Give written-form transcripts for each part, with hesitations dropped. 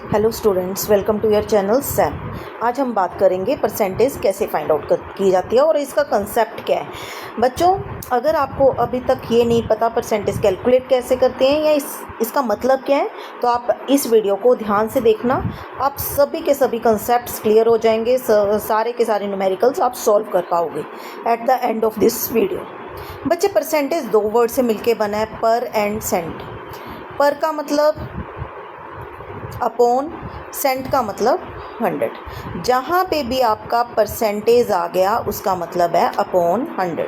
Hello students, welcome to your channel Sam. आज हम बात करेंगे परसेंटेज कैसे फाइंड आउट की जाती है और इसका कंसेप्ट क्या है। बच्चों, अगर आपको अभी तक ये नहीं पता परसेंटेज कैलकुलेट कैसे करते हैं या इसका मतलब क्या है, तो आप इस वीडियो को ध्यान से देखना। आप सभी के सभी कंसेप्ट्स क्लियर हो जाएंगे, सारे के सारे न्यूमेरिकल्स आप सॉल्व कर पाओगे at the end of this video. बच्चे, परसेंटेज दो वर्ड से मिलके बना है, पर एंड सेंट। पर का मतलब अपॉन, सेंट का मतलब 100। जहाँ पे भी आपका परसेंटेज आ गया उसका मतलब है अपॉन 100।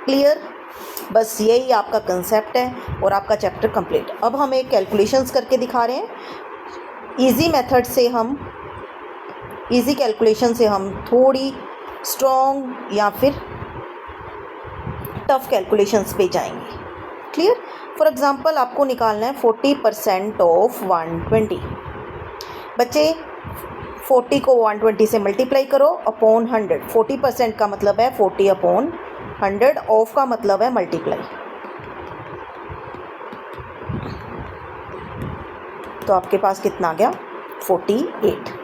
क्लियर? बस यही आपका कंसेप्ट है और आपका चैप्टर कंप्लीट। अब हम एक कैलकुलेशंस करके दिखा रहे हैं। इजी कैलकुलेशन से हम थोड़ी स्ट्रॉन्ग या फिर टफ कैलकुलेशंस पे जाएंगे। क्लियर? फॉर एग्जांपल, आपको निकालना है 40% ऑफ 120। बच्चे, 40 को 120 से मल्टीप्लाई करो अपॉन 100। 40% का मतलब है 40 अपॉन 100, ऑफ का मतलब है मल्टीप्लाई। तो आपके पास कितना आ गया? 48।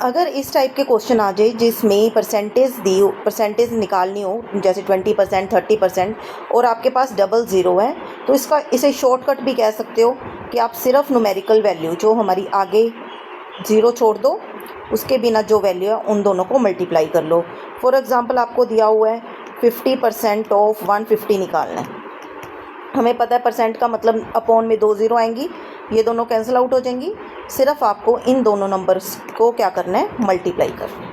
अगर इस टाइप के क्वेश्चन आ जाए जिसमें परसेंटेज निकालनी हो, जैसे 20%, 30%, और आपके पास डबल ज़ीरो है, तो इसे शॉर्टकट भी कह सकते हो कि आप सिर्फ न्यूमेरिकल वैल्यू जो हमारी आगे ज़ीरो छोड़ दो, उसके बिना जो वैल्यू है उन दोनों को मल्टीप्लाई कर लो। फॉर एग्ज़ाम्पल, आपको दिया हुआ है 50% ऑफ 150 निकालना है। हमें पता है परसेंट का मतलब अपॉन में 2 ज़ीरो आएंगी, ये दोनों कैंसिल आउट हो जाएंगी। सिर्फ आपको इन दोनों नंबर्स को क्या करना है? मल्टीप्लाई करना है।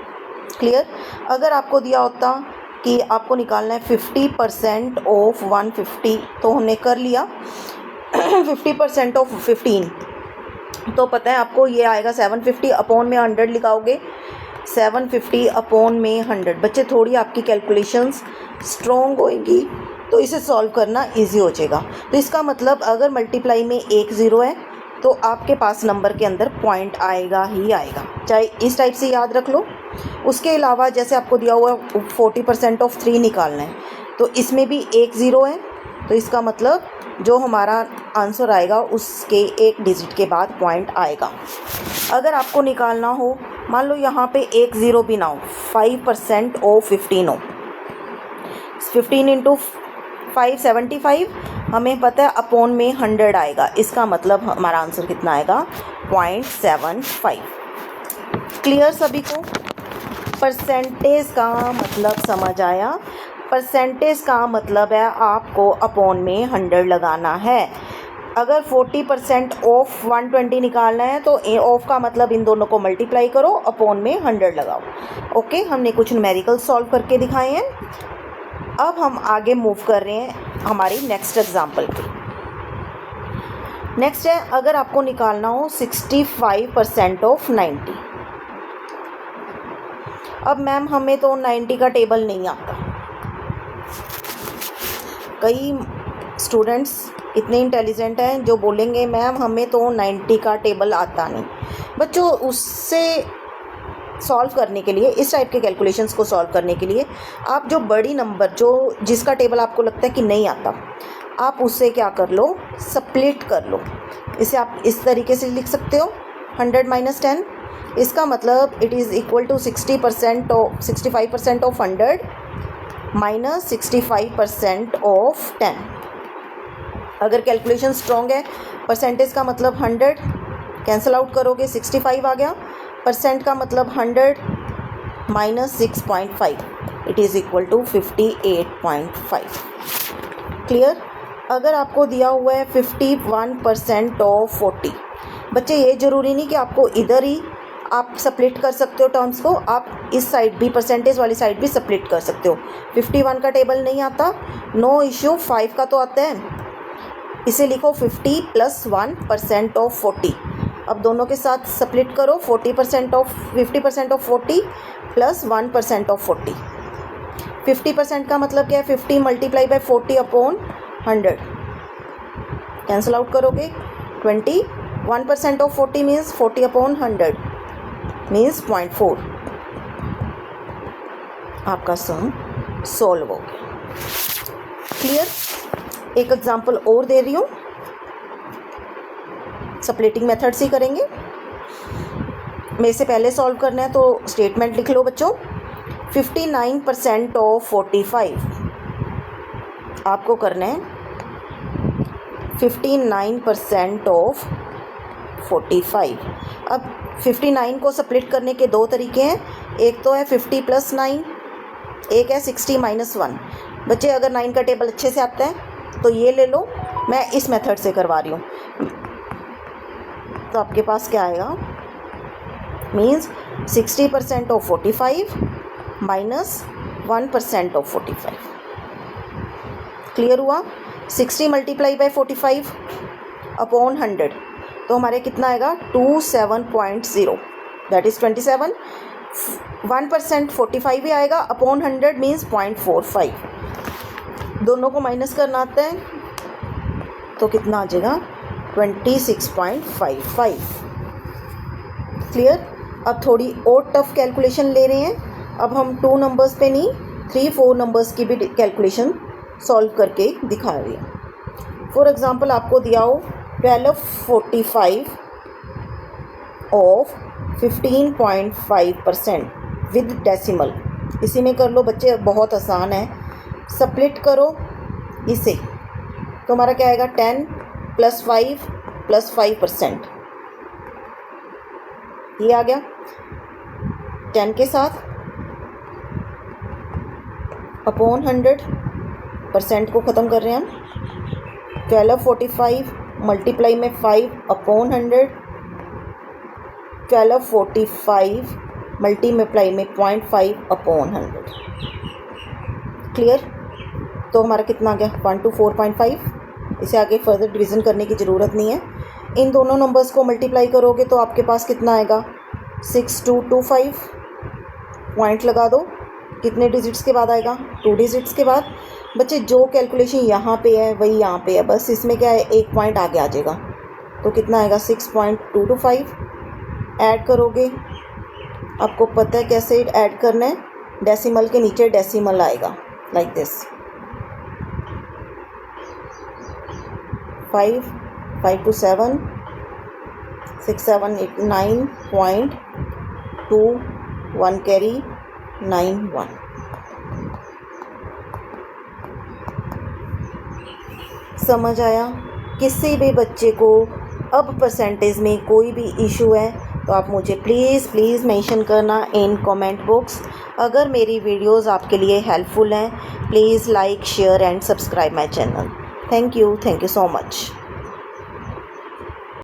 क्लियर? अगर आपको दिया होता कि आपको निकालना है 50% ऑफ 150, तो हमने कर लिया 50% ऑफ 15, तो पता है आपको ये आएगा 750 अपॉन में 100 लिखाओगे, 750 अपॉन में 100। बच्चे, थोड़ी आपकी कैलकुलेशंस स्ट्रॉन्ग होएगी तो इसे सॉल्व करना इजी हो जाएगा। तो इसका मतलब अगर मल्टीप्लाई में एक ज़ीरो है तो आपके पास नंबर के अंदर पॉइंट आएगा ही आएगा, चाहे इस टाइप से याद रख लो। उसके अलावा जैसे आपको दिया हुआ 40% ऑफ 3 निकालना है, तो इसमें भी एक ज़ीरो है, तो इसका मतलब जो हमारा आंसर आएगा उसके एक डिजिट के बाद पॉइंट आएगा। अगर आपको निकालना हो, मान लो यहाँ पे एक ज़ीरो भी ना हो, 5% ऑफ 15 हो, 15 इंटू 5 75, हमें पता है अपॉन में 100 आएगा। इसका मतलब हमारा आंसर कितना आएगा? 0.75। क्लियर सभी को? परसेंटेज का मतलब समझ आया? परसेंटेज का मतलब है आपको अपॉन में 100 लगाना है। अगर 40% ऑफ 120 निकालना है तो ऑफ का मतलब इन दोनों को मल्टीप्लाई करो, अपॉन में 100 लगाओ। ओके, हमने कुछ न्यूमेरिकल सॉल्व करके दिखाए हैं। अब हम आगे मूव कर रहे हैं हमारी नेक्स्ट एग्जाम्पल पे। नेक्स्ट है, अगर आपको निकालना हो 65% ऑफ 90। अब मैम, हमें तो 90 का टेबल नहीं आता। कई स्टूडेंट्स इतने इंटेलिजेंट हैं जो बोलेंगे मैम हमें तो 90 का टेबल आता नहीं। बच्चों, उससे सॉल्व करने के लिए, इस टाइप के कैलकुलेशंस को सॉल्व करने के लिए, आप जो बड़ी नंबर जिसका टेबल आपको लगता है कि नहीं आता, आप उससे क्या कर लो? स्प्लिट कर लो। इसे आप इस तरीके से लिख सकते हो, 100 माइनस 10। इसका मतलब it is equal to 65% of 100 minus 65% of 10। अगर कैलकुलेशन स्ट्रॉन्ग है, परसेंटेज का मतलब 100, कैंसिल आउट करोगे 65 आ गया, परसेंट का मतलब 100 minus 6.5, it is equal to 58.5। Clear? अगर आपको दिया हुआ है 51% ऑफ 40, बच्चे ये ज़रूरी नहीं कि आपको इधर ही आप स्प्लिट कर सकते हो टर्म्स को, आप इस साइड भी, परसेंटेज वाली साइड भी स्प्लिट कर सकते हो। 51 का टेबल नहीं आता, नो इश्यू, 5 का तो आता है। इसे लिखो 50 + 1% ऑफ 40। अब दोनों के साथ स्प्लिट करो, 50% ऑफ 40 + 1% ऑफ 40। 50% का मतलब क्या है? 50 multiply by 40 upon 100, cancel out करोगे 20। 1% ऑफ 40 मीन्स 40 अपॉन 100 मीन्स 0.4। आपका सम सॉल्व हो गया। क्लियर? एक एग्जाम्पल और दे रही हूँ। स्प्लिटिंग मेथड से करेंगे। मेरे से पहले सॉल्व करना है तो स्टेटमेंट लिख लो बच्चों। 59% ऑफ 45 आपको करना है 59% ऑफ 45। अब 59 को स्प्लिट करने के दो तरीके हैं, एक तो है 50 + 9, एक है 60 - 1। बच्चे अगर 9 का टेबल अच्छे से आता है तो ये ले लो, मैं इस मेथड से करवा रही हूँ। तो आपके पास क्या आएगा, means 60% of 45 minus 1% of 45। Clear हुआ? 60 × 45 अपॉन 100 तो हमारे कितना आएगा 27.0, दैट इज़ 27। 1% 45 ही आएगा अपॉन 100 मीन्स 0.45। दोनों को माइनस करना आता है तो कितना आ जाएगा 26.55। क्लियर? अब थोड़ी और टफ कैलकुलेशन ले रहे हैं। अब हम 2 नंबर्स पे नहीं 3-4 नंबर्स की भी कैलकुलेशन सॉल्व करके दिखा रही हैं। फॉर एग्ज़ाम्पल आपको दिया हो 1245 ऑफ 15.5% विद डेसिमल। इसी में कर लो बच्चे, बहुत आसान है। स्प्लिट करो इसे तो हमारा क्या आएगा 10 + 5 + 5%। ये आ गया 10 के साथ अपॉन 100% को ख़त्म कर रहे हैं हम। 1245 मल्टीप्लाई में 5 अपॉन 100, 1245 मल्टीप्लाई में 0.5 अपॉन 100। क्लियर? तो हमारा कितना आ गया 124.5। इसे आगे फर्दर डिवीज़न करने की ज़रूरत नहीं है। इन दोनों नंबर्स को मल्टीप्लाई करोगे तो आपके पास कितना आएगा 6225। पॉइंट लगा दो, कितने डिजिट्स के बाद आएगा 2 डिजिट्स के बाद। बच्चे जो कैलकुलेशन यहाँ पे है वही यहाँ पे है, बस इसमें क्या है एक पॉइंट आगे आ जाएगा। तो कितना आएगा 6.225। ऐड करोगे, आपको पता है कैसे ऐड करना है, डेसिमल के नीचे डेसिमल आएगा लाइक दिस। 5 5 to 7 6 7 8 9.2 1 carry 9 1। समझ आया? किसी भी बच्चे को अब परसेंटेज में कोई भी इशू है तो आप मुझे प्लीज़ मेंशन करना इन कमेंट बॉक्स। अगर मेरी वीडियोस आपके लिए हेल्पफुल हैं please like share and subscribe my channel. Thank you so much.